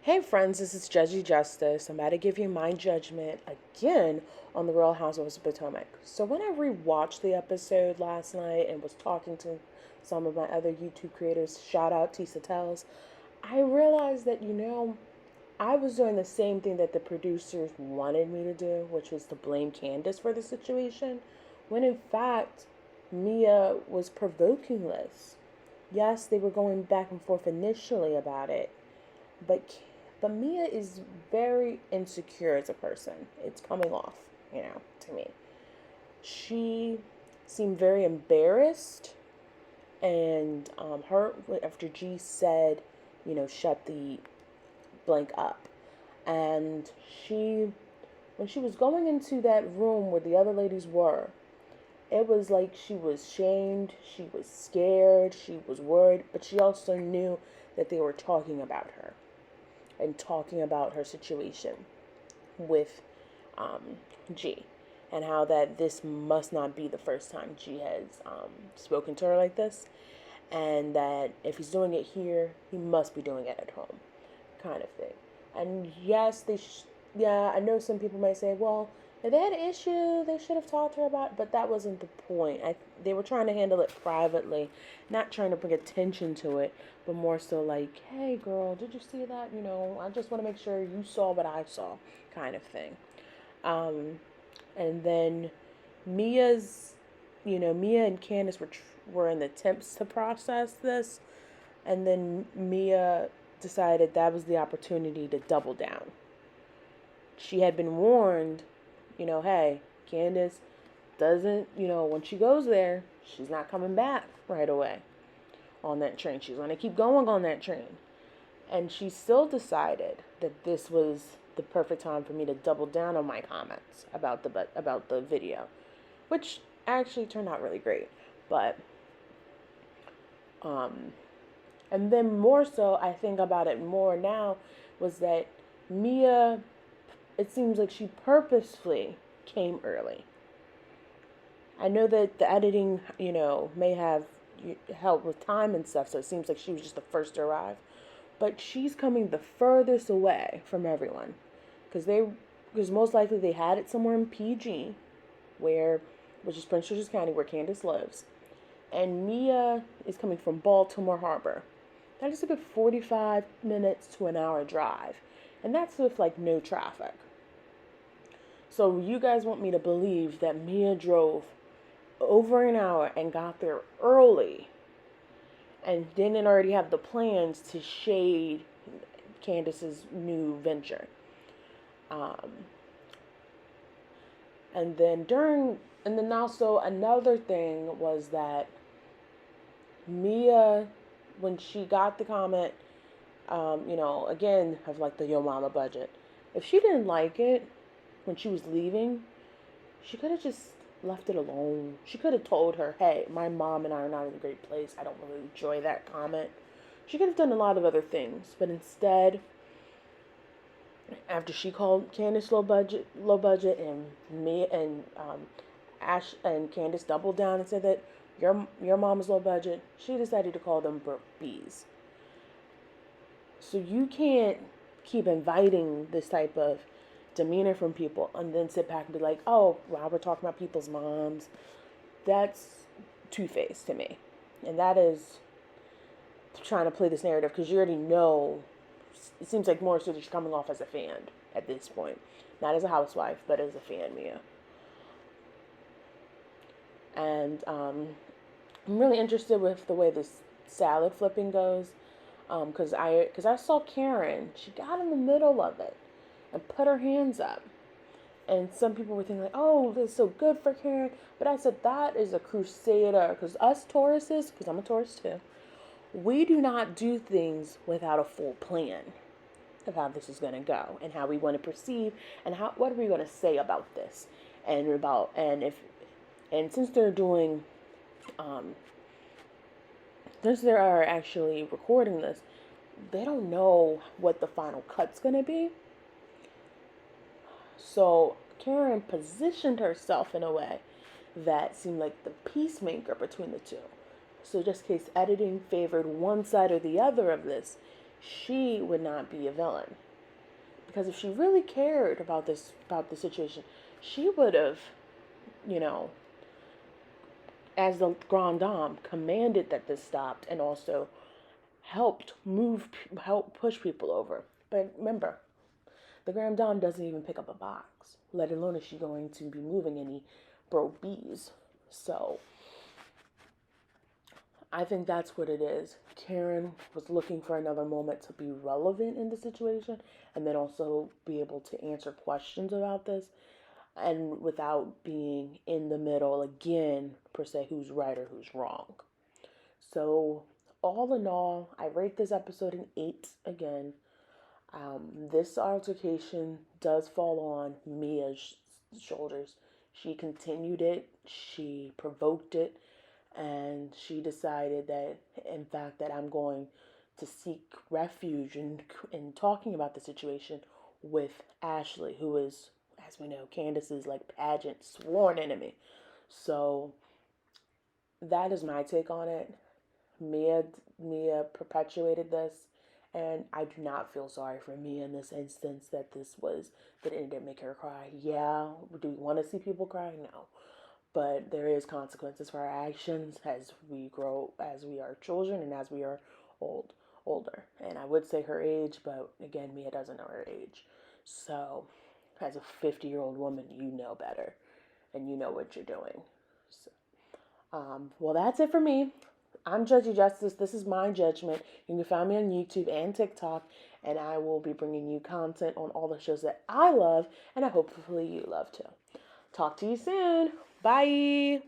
Hey friends, this is Judgy Justice. I'm about to give you my judgment again on the Real Housewives of Potomac. So when I rewatched the episode last night and was talking to some of my other YouTube creators, shout out Tisa Tells, I realized that, I was doing the same thing that the producers wanted me to do, which was to blame Candace for the situation, when in fact, Mia was provoking this. Yes, they were going back and forth initially about it, but but Mia is very insecure as a person. It's coming off, to me. She seemed very embarrassed, and her after G said, shut the blank up, and when she was going into that room where the other ladies were, it was like she was shamed, she was scared, she was worried, but she also knew that they were talking about her and talking about her situation with G, and how that this must not be the first time G has spoken to her like this, and that if he's doing it here, he must be doing it at home, kind of thing. And yes, yeah, I know some people might say, well, if they had an issue, they should have talked to her about it, but that wasn't the point. They were trying to handle it privately, not trying to bring attention to it, but more so like, hey, girl, did you see that? I just want to make sure you saw what I saw, kind of thing. And then Mia's, Mia and Candace were in the attempts to process this, and then Mia decided that was the opportunity to double down. She had been warned, hey, Candace doesn't, when she goes there, she's not coming back right away on that train. She's going to keep going on that train. And she still decided that this was the perfect time for me to double down on my comments about the video, which actually turned out really great. But and then more so, I think about it more now, was that Mia, it seems like she purposefully came early. I know that the editing, may have helped with time and stuff, so it seems like she was just the first to arrive. But she's coming the furthest away from everyone, because most likely they had it somewhere in PG, which is Prince George's County, where Candace lives, and Mia is coming from Baltimore Harbor. That is a good 45 minutes to an hour drive, and that's with like no traffic. So you guys want me to believe that Mia drove over an hour and got there early and didn't already have the plans to shade Candace's new venture. And then also another thing was that Mia, when she got the comment, again, of like the Yo Mama budget, if she didn't like it when she was leaving, she could have just left it alone. She could have told her, hey, my mom and I are not in a great place. I don't really enjoy that comment. She could have done a lot of other things, but instead, after she called Candace low budget, and me and Ash and Candace doubled down and said that your mom is low budget, she decided to call them broke bees. So you can't keep inviting this type of demeanor from people and then sit back and be like, oh, wow, we're talking about people's moms. That's two-faced to me. And that is trying to play this narrative because you already know. It seems like more so that you're coming off as a fan at this point. Not as a housewife, but as a fan, Mia. And I'm really interested with the way this salad flipping goes. Because I saw Karen. She got in the middle of it and put her hands up. And some people were thinking like, oh, this is so good for Karen. But I said, that is a crusader. Because us Tauruses, because I'm a Taurus too, we do not do things without a full plan of how this is going to go and how we want to perceive and what are we going to say about this and since they're doing since they are actually recording this, they don't know what the final cut's going to be. So Karen positioned herself in a way that seemed like the peacemaker between the two. So just in case editing favored one side or the other of this, she would not be a villain. Because if she really cared about the situation, she would have, you know, as the Grand Dame, commanded that this stopped and also help push people over. But remember, the Grand Dame doesn't even pick up a box, let alone is she going to be moving any broke bees. So I think that's what it is. Karen was looking for another moment to be relevant in the situation and then also be able to answer questions about this and without being in the middle again, per se, who's right or who's wrong. So, all in all, I rate this episode an 8 again. This altercation does fall on Mia's shoulders. She continued it, she provoked it, and she decided that, in fact, that I'm going to seek refuge in talking about the situation with Ashley, who is, as we know, Candace's like pageant sworn enemy. So that is my take on it. Mia perpetuated this, and I do not feel sorry for Mia in this instance that that it didn't make her cry. Yeah, do we want to see people cry? No. But there is consequences for our actions as we grow, as we are children, and as we are older. And I would say her age, but again, Mia doesn't know her age. So, as a 50-year-old woman, you know better, and you know what you're doing. So, well, that's it for me. I'm Judgy Justice. This is my judgment. You can find me on YouTube and TikTok, and I will be bringing you content on all the shows that I love, and I hopefully you love too. Talk to you soon. Bye.